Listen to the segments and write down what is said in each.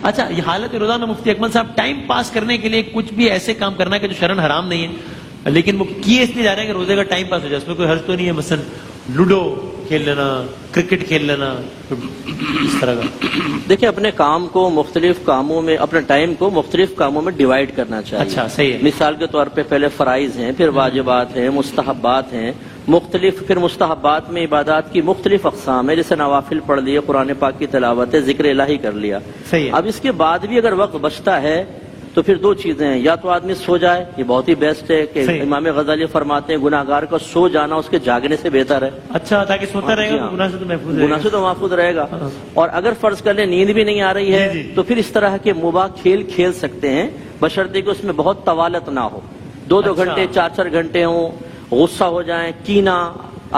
اچھا یہ حالت روزہ میں مفتی اکمل صاحب ٹائم پاس کرنے کے لیے کچھ بھی ایسے کام کرنا ہے کہ جو شرعن حرام نہیں ہے لیکن وہ کیے اس لیے جا رہے ہیں کہ روزے کا ٹائم پاس ہو جائے, اس میں کوئی حرج تو نہیں ہے, مثلا لوڈو کھیل لینا, کرکٹ کھیل لینا, اس طرح کا؟ دیکھیں اپنے کام کو مختلف کاموں میں, اپنے ٹائم کو مختلف کاموں میں ڈیوائیڈ کرنا چاہیے. اچھا صحیح ہے. مثال کے طور پہ پہلے فرائض ہیں, پھر واجبات ہیں, مستحبات ہیں, مختلف, پھر مستحبات میں عبادات کی مختلف اقسام ہے, جیسے نوافل پڑھ لیے, قرآن پاک کی تلاوت ہے, ذکر الہی کر لیا. صحیح ہے. اب اس کے بعد بھی اگر وقت بچتا ہے تو پھر دو چیزیں ہیں, یا تو آدمی سو جائے, یہ بہت ہی بیسٹ ہے کہ امام غزالی فرماتے ہیں گناہ گار کا سو جانا اس کے جاگنے سے بہتر ہے. اچھا, تاکہ سوتا رہے گا, گناہ سے تو محفوظ رہے گا. گناہ سے تو محفوظ رہے گا. اور اگر فرض کر لیں نیند بھی نہیں آ رہی ہے تو پھر اس طرح کے مباح کھیل کھیل سکتے ہیں, بشرطے کہ اس میں بہت طوالت نہ ہو, 2-2 گھنٹے 4-4 گھنٹے ہوں, غصہ ہو جائیں, کینہ,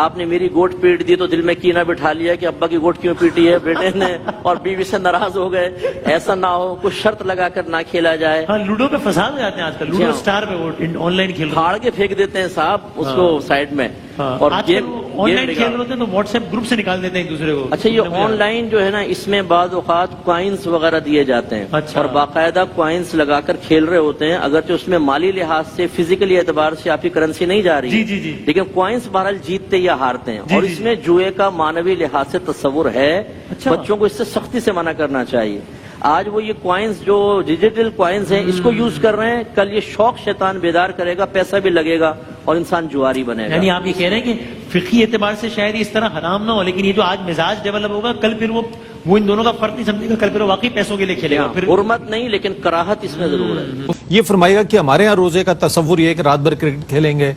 آپ نے میری گوٹ پیٹ دی تو دل میں کینہ بٹھا لیا کہ ابا کی گوٹ کیوں پیٹی ہے بیٹے نے, اور بیوی سے ناراض ہو گئے. ایسا نہ ہو, کچھ شرط لگا کر نہ کھیلا جائے. ہاں لوڈو پہ فساد ہو جاتے ہیں آج کل, لوڈو سٹار پہ وہ آن لائن کھیل پھاڑ کے پھینک دیتے ہیں صاحب اس کو سائڈ میں, اور آن لائن کھیل ہوتے ہیں تو واٹس ایپ گروپ سے نکال دیتے ہیں ایک دوسرے کو. اچھا یہ آن لائن جو ہے نا, اس میں بعض اوقات کوائنس وغیرہ دیے جاتے ہیں, اور باقاعدہ کوائنس لگا کر کھیل رہے ہوتے ہیں, اگرچہ اس میں مالی لحاظ سے فزیکلی اعتبار سے آپ کی کرنسی نہیں جا رہی ہے, لیکن کوائنس بہرحال جیتتے یا ہارتے ہیں, اور اس میں جوئے کا مانوی لحاظ سے تصور ہے. بچوں کو اس سے سختی سے منع کرنا چاہیے. آج وہ یہ کوائنس جو ڈیجیٹل کوائنس ہیں اس کو یوز کر رہے ہیں, کل یہ شوق شیطان بیدار کرے گا, پیسہ بھی لگے گا اور انسان جواری بنے گا. یعنی آپ یہ کہہ رہے ہیں کہ فقہی اعتبار سے شاید اس طرح حرام نہ ہو, لیکن یہ جو آج مزاج ڈیولپ ہوگا کل پھر وہ ان دونوں کا فرق نہیں سمجھے گا, کل پھر وہ واقعی پیسوں کے لیے کھیلے گا. حرمت نہیں لیکن کراہت اس میں ضرور ہے. یہ فرمائے گا کہ ہمارے ہاں روزے کا تصور یہ ہے کہ رات بھر کرکٹ کھیلیں گے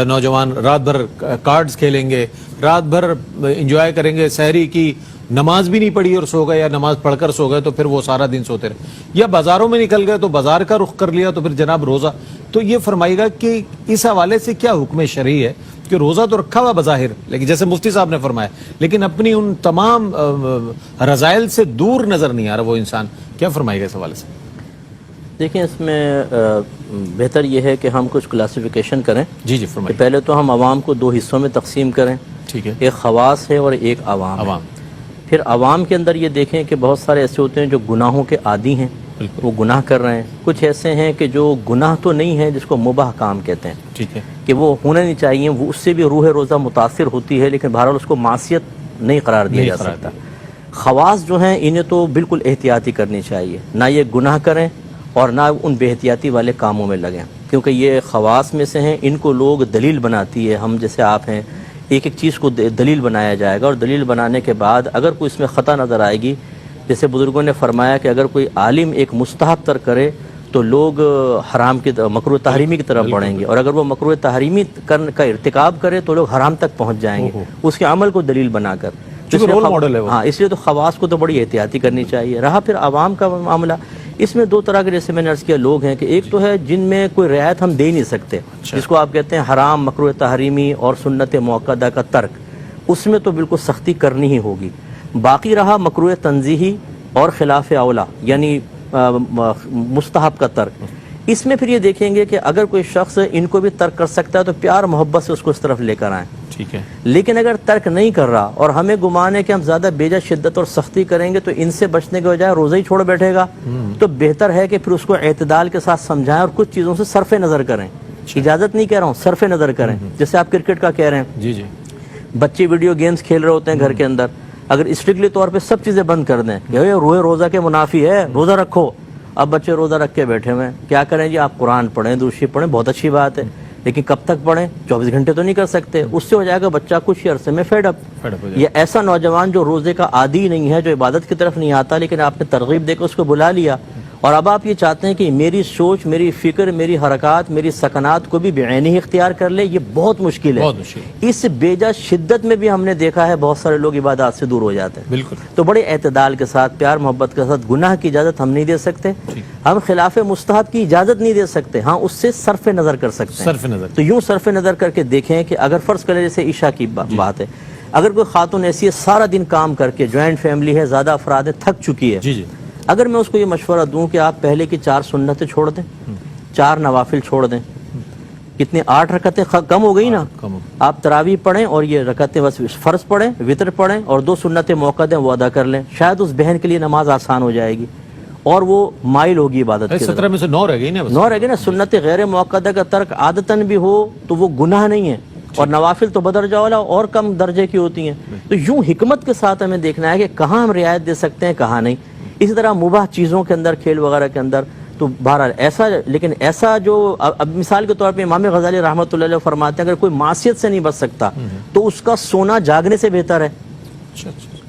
نوجوان, رات بھر کارڈز کھیلیں گے, رات بھر انجوائے کریں گے, سحری کی نماز بھی نہیں پڑھی اور سو گئے, یا نماز پڑھ کر سو گئے تو پھر وہ سارا دن سوتے رہے, یا بازاروں میں نکل گئے تو بازار کا رخ کر لیا تو پھر جناب روزہ. تو یہ فرمائے گا کہ اس حوالے سے کیا حکم شرعی ہے کہ روزہ تو رکھا ہوا بظاہر, لیکن جیسے مفتی صاحب نے فرمایا, لیکن اپنی ان تمام رذائل سے دور نظر نہیں آ رہا وہ انسان, کیا فرمائے گا اس حوالے سے؟ دیکھیں اس میں بہتر یہ ہے کہ ہم کچھ کلاسیفیکیشن کریں. جی فرمائیے. پہلے تو ہم عوام کو 2 حصوں میں تقسیم کریں. ٹھیک ہے. ایک خواص ہے اور ایک عوام. پھر عوام کے اندر یہ دیکھیں کہ بہت سارے ایسے ہوتے ہیں جو گناہوں کے عادی ہیں, وہ گناہ کر رہے ہیں. کچھ ایسے ہیں کہ جو گناہ تو نہیں ہے, جس کو مباح کام کہتے ہیں. ٹھیک ہے. کہ وہ ہونا نہیں چاہیے, وہ اس سے بھی روح روزہ متاثر ہوتی ہے, لیکن بہرحال اس کو معصیت نہیں قرار دیا جا سکتا. خواص جو ہیں انہیں تو بالکل احتیاطی کرنی چاہیے, نہ یہ گناہ کریں اور نہ ان بے احتیاطی والے کاموں میں لگیں, کیونکہ یہ خواص میں سے ہیں. ان کو لوگ دلیل بناتی ہے, ہم جیسے آپ ہیں, ایک ایک چیز کو دلیل بنایا جائے گا, اور دلیل بنانے کے بعد اگر کوئی اس میں خطا نظر آئے گی, جیسے بزرگوں نے فرمایا کہ اگر کوئی عالم ایک مستحب تر کرے تو لوگ حرام کی مکروہ تحریمی کی طرف بڑھیں گے, اور اگر وہ مکروہ تحریمی کا ارتکاب کرے تو لوگ حرام تک پہنچ جائیں گے اس کے عمل کو دلیل بنا کر. رول ماڈل ہے. ہاں, اس لیے تو خواص کو تو بڑی احتیاطی کرنی چاہیے. رہا پھر عوام کا معاملہ, اس میں 2 طرح کے, جیسے میں نے عرض کیا, لوگ ہیں کہ ایک تو ہے جن میں کوئی رعایت ہم دے ہی نہیں سکتے, جس کو آپ کہتے ہیں حرام, مکروہ تحریمی اور سنت مؤکدہ کا ترک, اس میں تو بالکل سختی کرنی ہی ہوگی. باقی رہا مکروہ تنزیہی اور خلاف اولا, یعنی مستحب کا ترک. اس میں پھر یہ دیکھیں گے کہ اگر کوئی شخص ان کو بھی ترک کر سکتا ہے تو پیار محبت سے اس کو اس طرف لے کر آئیں. ٹھیک ہے. لیکن اگر ترک نہیں کر رہا اور ہمیں گمان ہے کہ ہم زیادہ بیجا شدت اور سختی کریں گے تو ان سے بچنے کے بجائے روزہ ہی چھوڑ بیٹھے گا, تو بہتر ہے کہ پھر اس کو اعتدال کے ساتھ سمجھائیں اور کچھ چیزوں سے صرف نظر کریں. اجازت نہیں کہہ رہا ہوں, صرف نظر کریں. جیسے آپ کرکٹ کا کہہ رہے ہیں, جی بچے ویڈیو گیمز کھیل رہے ہوتے ہیں گھر کے اندر, اگر اسٹرکٹلی طور پہ سب چیزیں بند کر دیں کہ روزہ کے منافی ہے, روزہ رکھو, اب بچے روزہ رکھ کے بیٹھے ہوئے ہیں, کیا کریں جی؟ آپ قرآن پڑھیں, درود شریف پڑھیں, بہت اچھی بات ہے, لیکن کب تک پڑھیں؟ 24 گھنٹے تو نہیں کر سکتے. اس سے ہو جائے گا بچہ کچھ ہی عرصے میں فیڈ اپ. یہ ایسا نوجوان جو روزے کا عادی نہیں ہے, جو عبادت کی طرف نہیں آتا, لیکن آپ نے ترغیب دے کے اس کو بلا لیا, اور اب آپ یہ چاہتے ہیں کہ میری سوچ, میری فکر, میری حرکات, میری سکنات کو بھی بعینی اختیار کر لے, یہ بہت مشکل ہے. اس بیجا شدت میں بھی ہم نے دیکھا ہے بہت سارے لوگ عبادات سے دور ہو جاتے ہیں. بالکل. تو بڑے اعتدال کے ساتھ, پیار محبت کے ساتھ, گناہ کی اجازت ہم نہیں دے سکتے, ہم خلاف مستحب کی اجازت نہیں دے سکتے, ہاں اس سے صرف نظر کر سکتے ہیں. تو یوں صرف نظر کر کے دیکھیں کہ اگر فرض کریں جیسے عشاء کی بات ہے, اگر کوئی خاتون ایسی ہے سارا دن کام کر کے, جوائنٹ فیملی ہے, زیادہ افراد ہے, تھک چکی ہے, اگر میں اس کو یہ مشورہ دوں کہ آپ پہلے کی 4 سنتیں چھوڑ دیں, 4 نوافل چھوڑ دیں, کتنے 8 رکعتیں کم ہو گئی نا, آپ تراویح پڑھیں اور یہ رکعتیں بس فرض پڑھیں, وطر پڑھیں اور 2 سنتیں موقع دیں وہ ادا کر لیں, شاید اس بہن کے لیے نماز آسان ہو جائے گی. اور وہ مائل ہوگی عبادت کی طرف. 17 میں سے 9 رہ گئی نا بس. 9 رہ گئی نا. سنت غیر موقدہ کا ترک عادتاً بھی ہو تو وہ گناہ نہیں ہے, اور نوافل تو بدرجہ والا اور کم درجے کی ہوتی ہیں. تو یوں حکمت کے ساتھ ہمیں دیکھنا ہے کہ کہاں ہم رعایت دے سکتے ہیں کہاں نہیں. اسی طرح مباح چیزوں کے اندر, کھیل وغیرہ کے اندر, تو بہرحال ایسا, لیکن ایسا جو اب مثال کے طور پہ امام غزالی رحمۃ اللہ علیہ فرماتے ہیں اگر کوئی معصیت سے نہیں بچ سکتا تو اس کا سونا جاگنے سے بہتر ہے.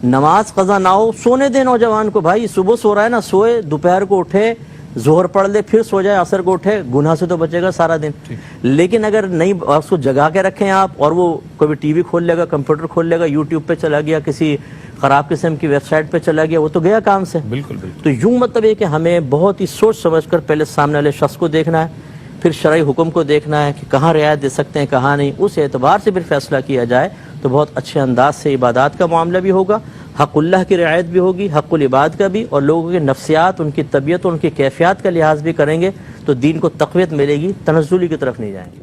نماز قضا نہ ہو, سونے دے نوجوان کو. بھائی صبح سو رہا ہے نا, سوئے, دوپہر کو اٹھے, ظہر پڑھ لے, پھر سو جائے, عصر کو اٹھے, گناہ سے تو بچے گا سارا دن. لیکن اگر نہیں اس کو جگا کے رکھیں آپ, اور وہ کوئی ٹی وی کھول لے گا, کمپیوٹر کھول لے گا, یوٹیوب پہ چلا گیا, کسی خراب قسم کی ویب سائٹ پہ چلا گیا, وہ تو گیا کام سے. بالکل بالکل. تو یوں مطلب یہ کہ ہمیں بہت ہی سوچ سمجھ کر پہلے سامنے والے شخص کو دیکھنا ہے, پھر شرعی حکم کو دیکھنا ہے کہ کہاں رعایت دے سکتے ہیں کہاں نہیں. اس اعتبار سے پھر فیصلہ کیا جائے تو بہت اچھے انداز سے عبادات کا معاملہ بھی ہوگا, حق اللہ کی رعایت بھی ہوگی, حق العباد کا بھی, اور لوگوں کے نفسیات, ان کی طبیعت اور ان کی کیفیات کا لحاظ بھی کریں گے تو دین کو تقویت ملے گی, تنزلی کی طرف نہیں جائیں گے.